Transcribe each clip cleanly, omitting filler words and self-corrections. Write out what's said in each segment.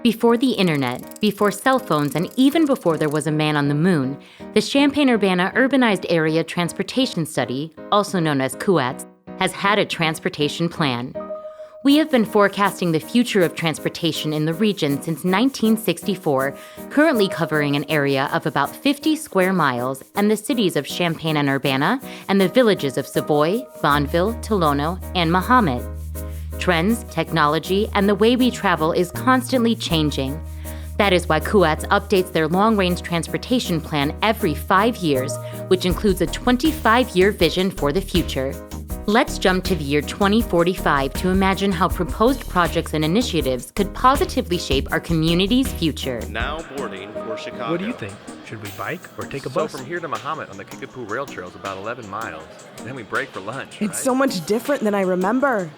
Before the internet, before cell phones, and even before there was a man on the moon, the Champaign-Urbana Urbanized Area Transportation Study, also known as CUATS, has had a transportation plan. We have been forecasting the future of transportation in the region since 1964, currently covering an area of about 50 square miles and the cities of Champaign and Urbana and the villages of Savoy, Bonneville, Tolono, and Mahomet. Trends, technology, and the way we travel is constantly changing. That is why CUATS updates their long-range transportation plan every 5 years, which includes a 25-year vision for the future. Let's jump to the year 2045 to imagine how proposed projects and initiatives could positively shape our community's future. Now boarding for Chicago. What do you think? Should we bike or take a bus? So from here to Mahomet on the Kickapoo Rail Trail is about 11 miles. Then we break for lunch, It's so much different than I remember.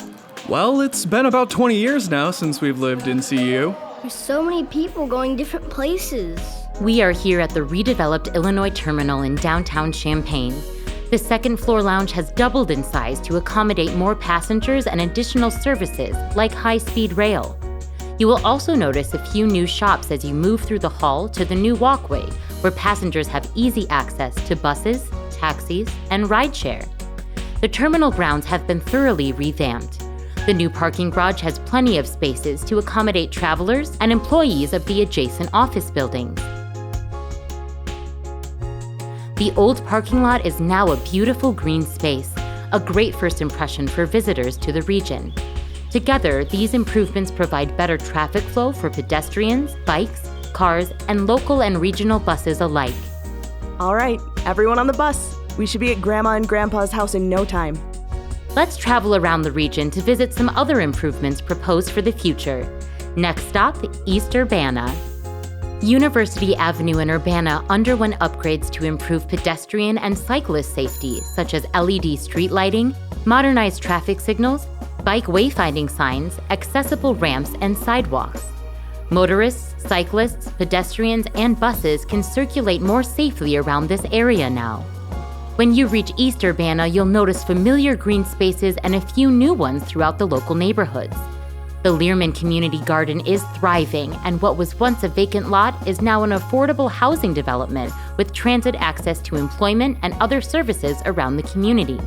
Well, it's been about 20 years now since we've lived in CU. There's so many people going different places. We are here at the redeveloped Illinois Terminal in downtown Champaign. The second-floor lounge has doubled in size to accommodate more passengers and additional services like high-speed rail. You will also notice a few new shops as you move through the hall to the new walkway, where passengers have easy access to buses, taxis, and rideshare. The terminal grounds have been thoroughly revamped. The new parking garage has plenty of spaces to accommodate travelers and employees of the adjacent office buildings. The old parking lot is now a beautiful green space, a great first impression for visitors to the region. Together, these improvements provide better traffic flow for pedestrians, bikes, cars, and local and regional buses alike. All right, everyone on the bus. We should be at Grandma and Grandpa's house in no time. Let's travel around the region to visit some other improvements proposed for the future. Next stop, East Urbana. University Avenue in Urbana underwent upgrades to improve pedestrian and cyclist safety, such as LED street lighting, modernized traffic signals, bike wayfinding signs, accessible ramps, and sidewalks. Motorists, cyclists, pedestrians, and buses can circulate more safely around this area now. When you reach East Urbana, you'll notice familiar green spaces and a few new ones throughout the local neighborhoods. The Learman Community Garden is thriving, and what was once a vacant lot is now an affordable housing development with transit access to employment and other services around the community.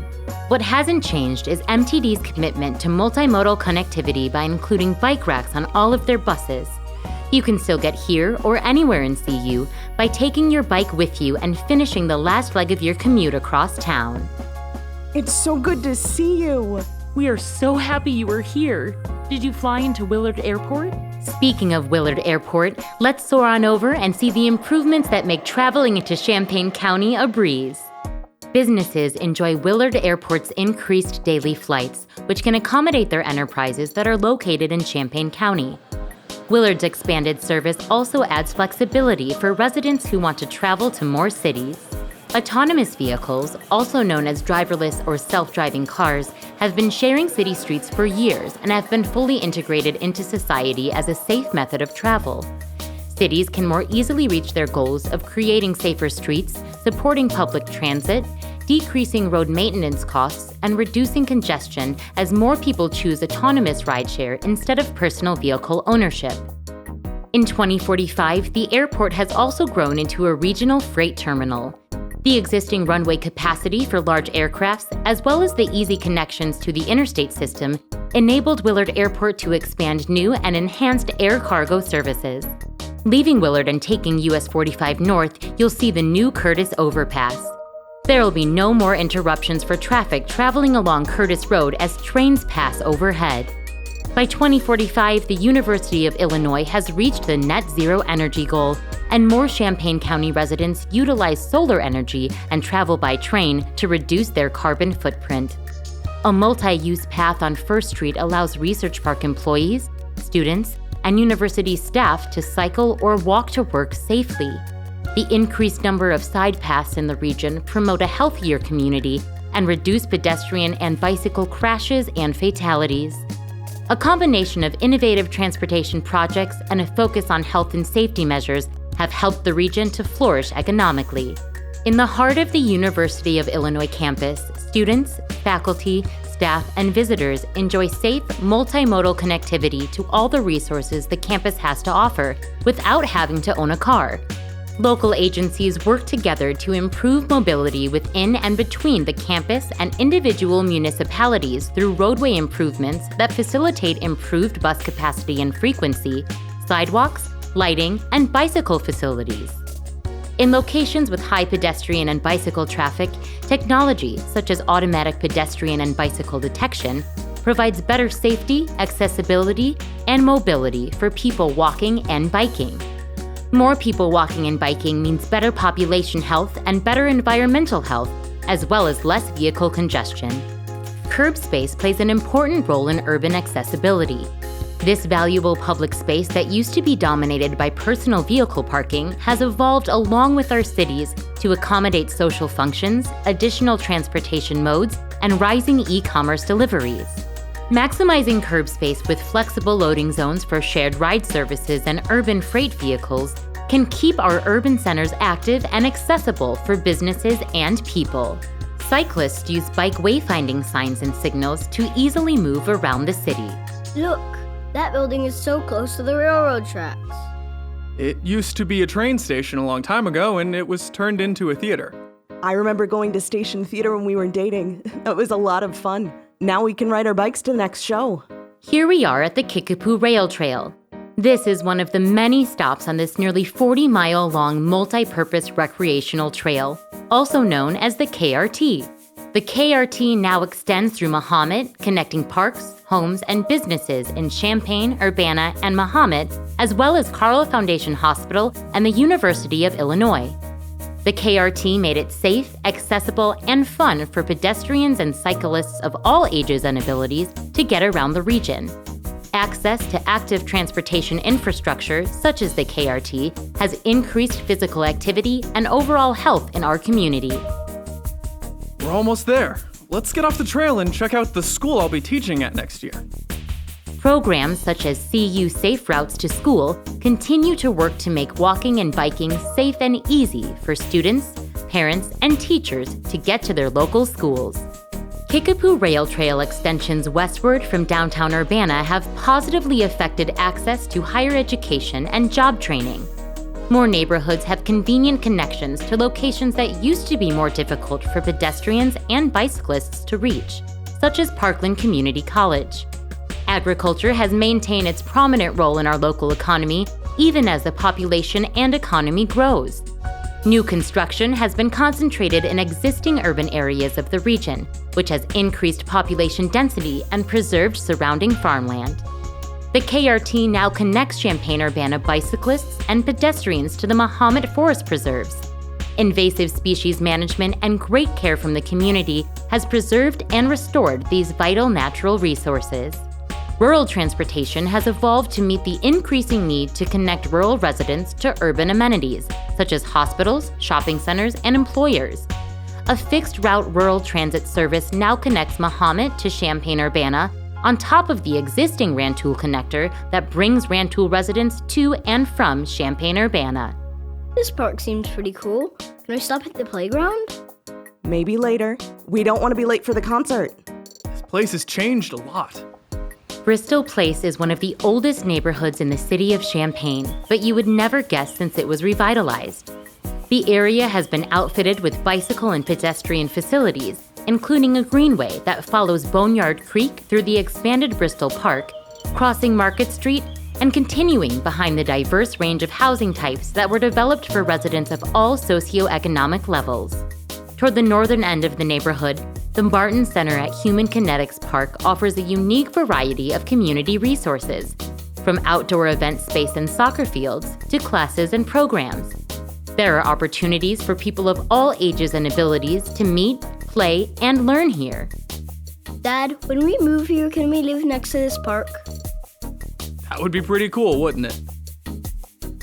What hasn't changed is MTD's commitment to multimodal connectivity by including bike racks on all of their buses. You can still get here or anywhere in CU by taking your bike with you and finishing the last leg of your commute across town. It's so good to see you. We are so happy you are here. Did you fly into Willard Airport? Speaking of Willard Airport, let's soar on over and see the improvements that make traveling into Champaign County a breeze. Businesses enjoy Willard Airport's increased daily flights, which can accommodate their enterprises that are located in Champaign County. Willard's expanded service also adds flexibility for residents who want to travel to more cities. Autonomous vehicles, also known as driverless or self-driving cars, have been sharing city streets for years and have been fully integrated into society as a safe method of travel. Cities can more easily reach their goals of creating safer streets, supporting public transit, decreasing road maintenance costs, and reducing congestion as more people choose autonomous rideshare instead of personal vehicle ownership. In 2045, the airport has also grown into a regional freight terminal. The existing runway capacity for large aircrafts, as well as the easy connections to the interstate system, enabled Willard Airport to expand new and enhanced air cargo services. Leaving Willard and taking US 45 north, you'll see the new Curtis Overpass. There will be no more interruptions for traffic traveling along Curtis Road as trains pass overhead. By 2045, the University of Illinois has reached the net zero energy goal, and more Champaign County residents utilize solar energy and travel by train to reduce their carbon footprint. A multi-use path on First Street allows Research Park employees, students, and university staff to cycle or walk to work safely. The increased number of side paths in the region promote a healthier community and reduce pedestrian and bicycle crashes and fatalities. A combination of innovative transportation projects and a focus on health and safety measures have helped the region to flourish economically. In the heart of the University of Illinois campus, students, faculty, staff, and visitors enjoy safe, multimodal connectivity to all the resources the campus has to offer without having to own a car. Local agencies work together to improve mobility within and between the campus and individual municipalities through roadway improvements that facilitate improved bus capacity and frequency, sidewalks, lighting, and bicycle facilities. In locations with high pedestrian and bicycle traffic, technology such as automatic pedestrian and bicycle detection provides better safety, accessibility, and mobility for people walking and biking. More people walking and biking means better population health and better environmental health, as well as less vehicle congestion. Curb space plays an important role in urban accessibility. This valuable public space that used to be dominated by personal vehicle parking has evolved along with our cities to accommodate social functions, additional transportation modes, and rising e-commerce deliveries. Maximizing curb space with flexible loading zones for shared ride services and urban freight vehicles can keep our urban centers active and accessible for businesses and people. Cyclists use bike wayfinding signs and signals to easily move around the city. Look, that building is so close to the railroad tracks. It used to be a train station a long time ago, and it was turned into a theater. I remember going to Station Theater when we were dating. It was a lot of fun. Now we can ride our bikes to the next show. Here we are at the Kickapoo Rail Trail. This is one of the many stops on this nearly 40-mile-long multi-purpose recreational trail, also known as the KRT. The KRT now extends through Mahomet, connecting parks, homes, and businesses in Champaign, Urbana, and Mahomet, as well as Carle Foundation Hospital and the University of Illinois. The KRT made it safe, accessible, and fun for pedestrians and cyclists of all ages and abilities to get around the region. Access to active transportation infrastructure, such as the KRT, has increased physical activity and overall health in our community. We're almost there. Let's get off the trail and check out the school I'll be teaching at next year. Programs such as CU Safe Routes to School continue to work to make walking and biking safe and easy for students, parents, and teachers to get to their local schools. Kickapoo Rail Trail extensions westward from downtown Urbana have positively affected access to higher education and job training. More neighborhoods have convenient connections to locations that used to be more difficult for pedestrians and bicyclists to reach, such as Parkland Community College. Agriculture has maintained its prominent role in our local economy, even as the population and economy grows. New construction has been concentrated in existing urban areas of the region, which has increased population density and preserved surrounding farmland. The KRT now connects Champaign-Urbana bicyclists and pedestrians to the Mahomet Forest Preserves. Invasive species management and great care from the community has preserved and restored these vital natural resources. Rural transportation has evolved to meet the increasing need to connect rural residents to urban amenities, such as hospitals, shopping centers, and employers. A fixed-route rural transit service now connects Mahomet to Champaign-Urbana, on top of the existing Rantoul connector that brings Rantoul residents to and from Champaign-Urbana. This park seems pretty cool. Can I stop at the playground? Maybe later. We don't want to be late for the concert. This place has changed a lot. Bristol Place is one of the oldest neighborhoods in the city of Champaign, but you would never guess since it was revitalized. The area has been outfitted with bicycle and pedestrian facilities, including a greenway that follows Boneyard Creek through the expanded Bristol Park, crossing Market Street, and continuing behind the diverse range of housing types that were developed for residents of all socioeconomic levels. Toward the northern end of the neighborhood, the Martin Center at Human Kinetics Park offers a unique variety of community resources, from outdoor event space and soccer fields to classes and programs. There are opportunities for people of all ages and abilities to meet, play, and learn here. Dad, when we move here, can we live next to this park? That would be pretty cool, wouldn't it?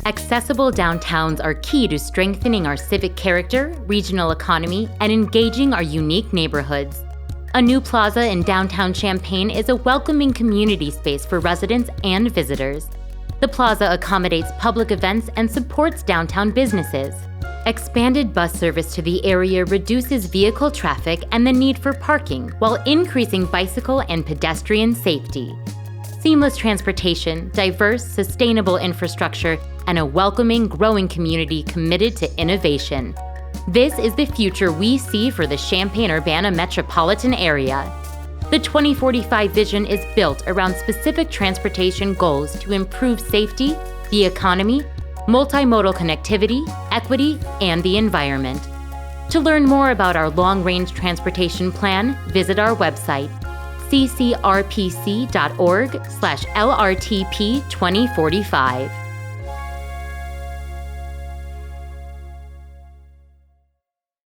Accessible downtowns are key to strengthening our civic character, regional economy, and engaging our unique neighborhoods. A new plaza in downtown Champaign is a welcoming community space for residents and visitors. The plaza accommodates public events and supports downtown businesses. Expanded bus service to the area reduces vehicle traffic and the need for parking while increasing bicycle and pedestrian safety. Seamless transportation, diverse, sustainable infrastructure, and a welcoming, growing community committed to innovation. This is the future we see for the Champaign-Urbana metropolitan area. The 2045 vision is built around specific transportation goals to improve safety, the economy, multimodal connectivity, equity, and the environment. To learn more about our long-range transportation plan, visit our website, ccrpc.org/LRTP2045.